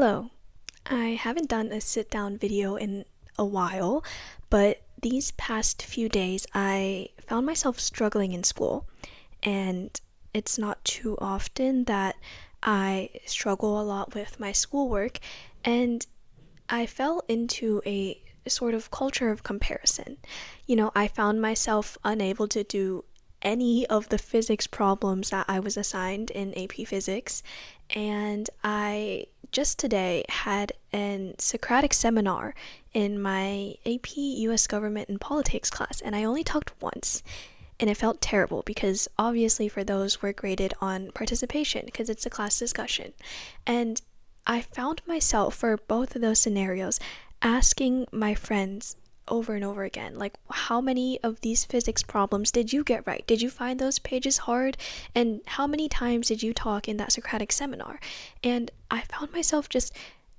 Hello. I haven't done a sit down video in a while, but these past few days I found myself struggling in school, and it's not too often that I struggle a lot with my schoolwork, and I fell into a sort of culture of comparison. I found myself unable to do any of the physics problems that I was assigned in AP Physics, and I just today had an Socratic seminar in my AP US Government and Politics class, and I only talked once. And it felt terrible because obviously for those we're graded on participation because it's a class discussion. And I found myself for both of those scenarios asking my friends over and over again, like, how many of these physics problems did you get right? Did you find those pages hard? And how many times did you talk in that Socratic seminar? And I found myself just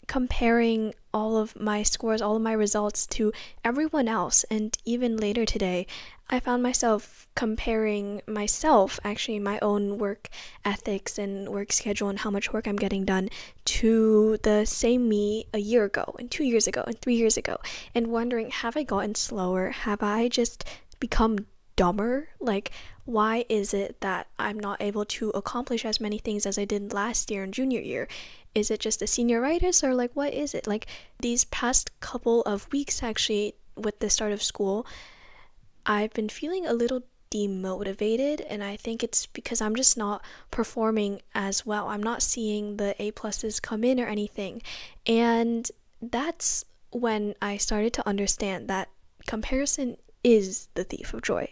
comparing all of my scores, all of my results to everyone else. And even later today, I found myself comparing myself, actually, my own work ethics and work schedule and how much work I'm getting done to the same me a year ago, and 2 years ago, and 3 years ago, and wondering, have I gotten slower? Have I just become dumber? Like, why is it that I'm not able to accomplish as many things as I did last year and junior year? Is it just a senioritis, or like, what is it? Like, these past couple of weeks, actually, with the start of school, I've been feeling a little demotivated, and I think it's because I'm just not performing as well. I'm not seeing the A pluses come in or anything. And that's when I started to understand that comparison is the thief of joy.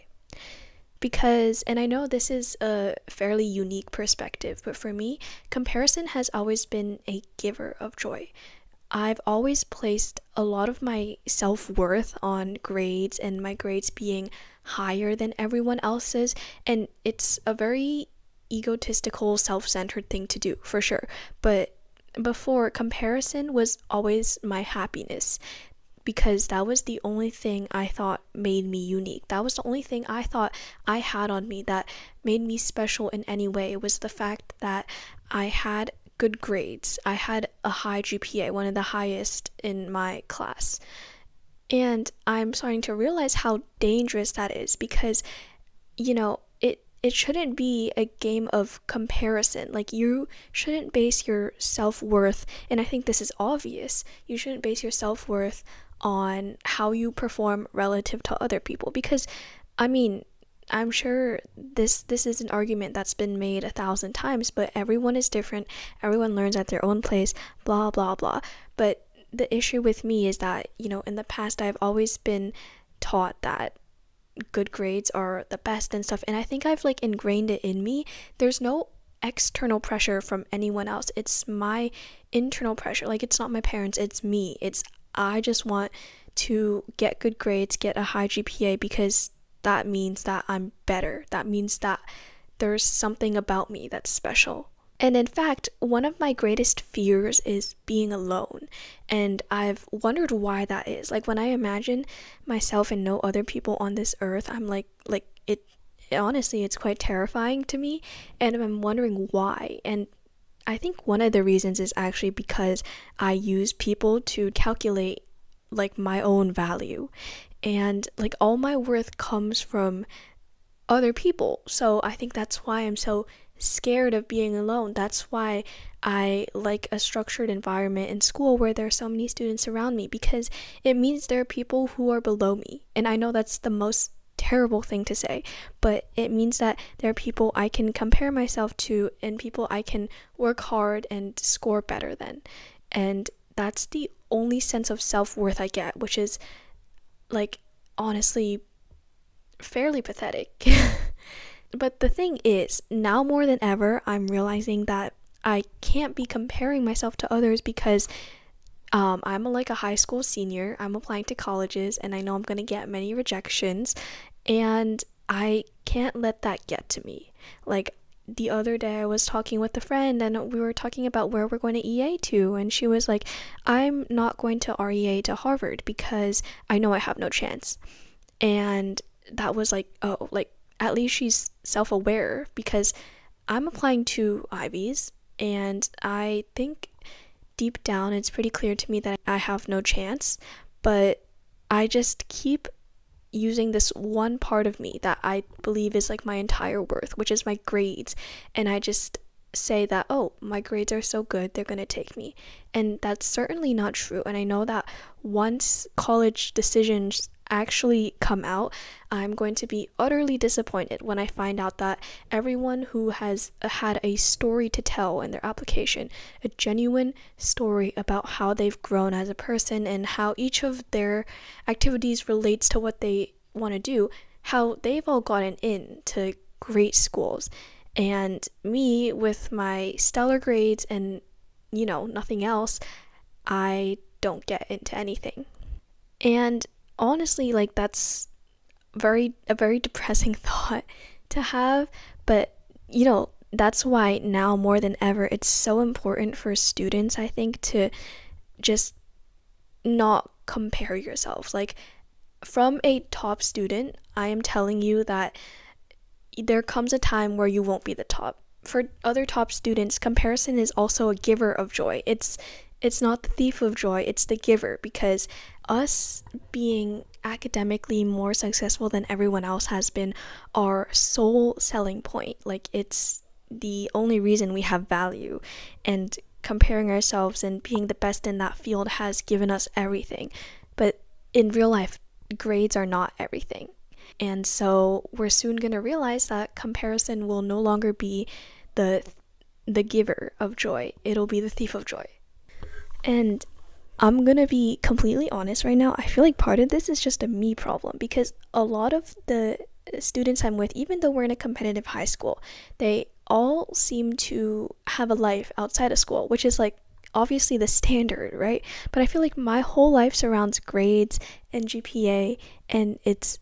Because, and I know this is a fairly unique perspective, but for me, comparison has always been a giver of joy. I've always placed a lot of my self-worth on grades and my grades being higher than everyone else's, and it's a very egotistical, self-centered thing to do, for sure. But before, comparison was always my happiness because that was the only thing I thought made me unique. That was the only thing I thought I had on me that made me special in any way. It was the fact that I had good grades. I had a high GPA, one of the highest in my class. And I'm starting to realize how dangerous that is because, it shouldn't be a game of comparison. Like, you shouldn't base your self-worth, and I think this is obvious, you shouldn't base your self-worth on how you perform relative to other people because, I mean, I'm sure this is an argument that's been made 1,000 times, but everyone is different. Everyone learns at their own pace, blah, blah, blah. But the issue with me is that, in the past I've always been taught that good grades are the best and stuff, and I think I've like ingrained it in me. There's no external pressure from anyone else. It's my internal pressure. Like, it's not my parents, it's me. I just want to get good grades, get a high GPA because that means that I'm better. That means that there's something about me that's special. And in fact, one of my greatest fears is being alone. And I've wondered why that is. Like, when I imagine myself and no other people on this earth, I'm like it honestly, it's quite terrifying to me, and I'm wondering why. And I think one of the reasons is actually because I use people to calculate like my own value, and like all my worth comes from other people. So I think that's why I'm so scared of being alone. That's why I like a structured environment in school where there are so many students around me, because it means there are people who are below me. And I know that's the most terrible thing to say, but it means that there are people I can compare myself to and people I can work hard and score better than. And that's the only sense of self-worth I get, which is like honestly fairly pathetic. But the thing is, now more than ever, I'm realizing that I can't be comparing myself to others because I'm like a high school senior. I'm applying to colleges, and I know I'm going to get many rejections, and I can't let that get to me. Like, the other day I was talking with a friend, and we were talking about where we're going to EA to, and she was like, I'm not going to REA to Harvard because I know I have no chance. And that was like, oh, like, at least she's self-aware, because I'm applying to Ivies, and I think deep down, it's pretty clear to me that I have no chance, but I just keep using this one part of me that I believe is like my entire worth, which is my grades. And I just say that, oh, my grades are so good, they're gonna take me. And that's certainly not true. And I know that once college decisions actually come out, I'm going to be utterly disappointed when I find out that everyone who has had a story to tell in their application, a genuine story about how they've grown as a person and how each of their activities relates to what they want to do, how they've all gotten into great schools. And me, with my stellar grades and, nothing else, I don't get into anything. And honestly, like, that's a very depressing thought to have, but that's why now more than ever it's so important for students, I think, to just not compare yourselves. Like, from a top student, I am telling you that there comes a time where you won't be the top. For other top students, comparison is also a giver of joy. It's not the thief of joy, it's the giver, because us being academically more successful than everyone else has been our sole selling point. Like, it's the only reason we have value, and comparing ourselves and being the best in that field has given us everything. But in real life, grades are not everything. And so we're soon going to realize that comparison will no longer be the the giver of joy. It'll be the thief of joy. And I'm gonna be completely honest right now. I feel like part of this is just a me problem, because a lot of the students I'm with, even though we're in a competitive high school, they all seem to have a life outside of school, which is like obviously the standard, right? But I feel like my whole life surrounds grades and GPA, and it's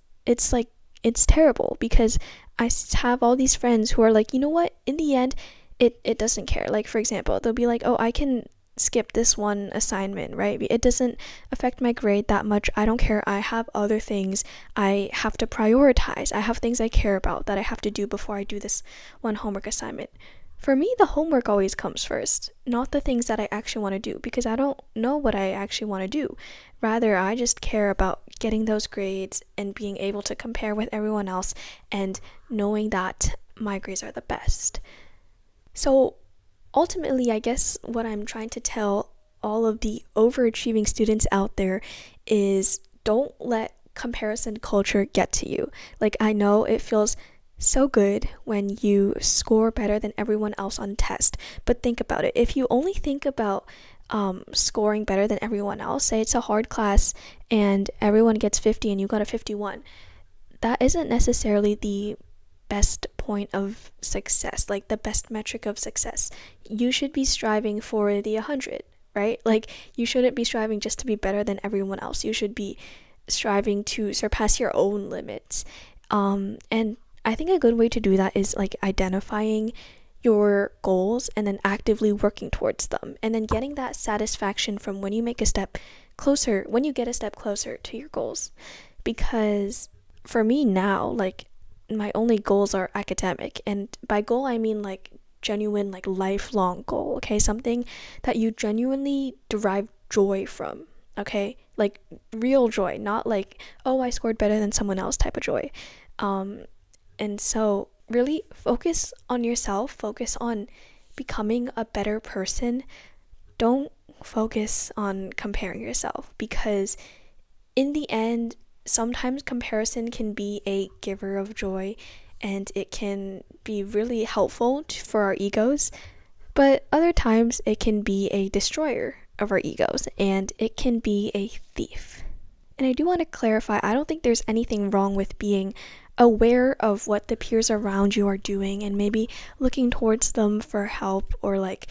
like it's terrible, because I have all these friends who are like, you know what? In the end, it doesn't care. Like, for example, they'll be like, oh, I can skip this one assignment, right? It doesn't affect my grade that much. I don't care. I have other things I have to prioritize. I have things I care about that I have to do before I do this one homework assignment. For me, the homework always comes first, not the things that I actually want to do, because I don't know what I actually want to do. Rather, I just care about getting those grades and being able to compare with everyone else and knowing that my grades are the best. So ultimately, I guess what I'm trying to tell all of the overachieving students out there is, don't let comparison culture get to you. Like, I know it feels so good when you score better than everyone else on test, but think about it. If you only think about scoring better than everyone else, say it's a hard class and everyone gets 50 and you got a 51, that isn't necessarily the best point of success, like the best metric of success. You should be striving for the 100, right? Like, you shouldn't be striving just to be better than everyone else. You should be striving to surpass your own limits. And I think a good way to do that is like identifying your goals and then actively working towards them, and then getting that satisfaction from when you make a step closer, when you get a step closer to your goals. Because for me now, like, my only goals are academic, and by goal I mean like genuine, like lifelong goal, okay? Something that you genuinely derive joy from, okay? Like real joy, not like, oh, I scored better than someone else type of joy. And so really focus on yourself, focus on becoming a better person. Don't focus on comparing yourself, because in the end, sometimes comparison can be a giver of joy, and it can be really helpful for our egos, but other times it can be a destroyer of our egos, and it can be a thief. And I do want to clarify, I don't think there's anything wrong with being aware of what the peers around you are doing and maybe looking towards them for help, or like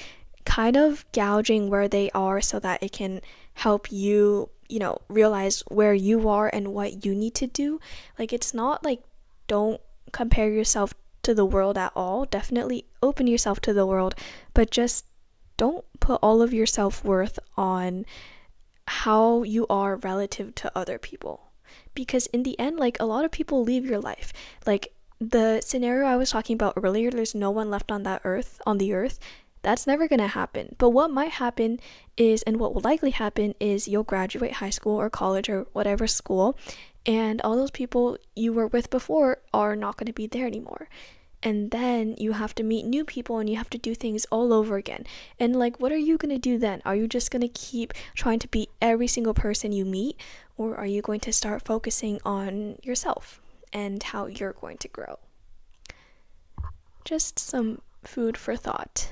kind of gouging where they are so that it can help you, realize where you are and what you need to do. Like, it's not like don't compare yourself to the world at all. Definitely open yourself to the world, but just don't put all of your self-worth on how you are relative to other people. Because in the end, like, a lot of people leave your life. Like, the scenario I was talking about earlier, there's no one left on the earth. That's never gonna happen. But what might happen is, and what will likely happen is, you'll graduate high school or college or whatever school, and all those people you were with before are not gonna be there anymore. And then you have to meet new people and you have to do things all over again. And like, what are you going to do then? Are you just going to keep trying to beat every single person you meet, or are you going to start focusing on yourself and how you're going to grow? Just some food for thought.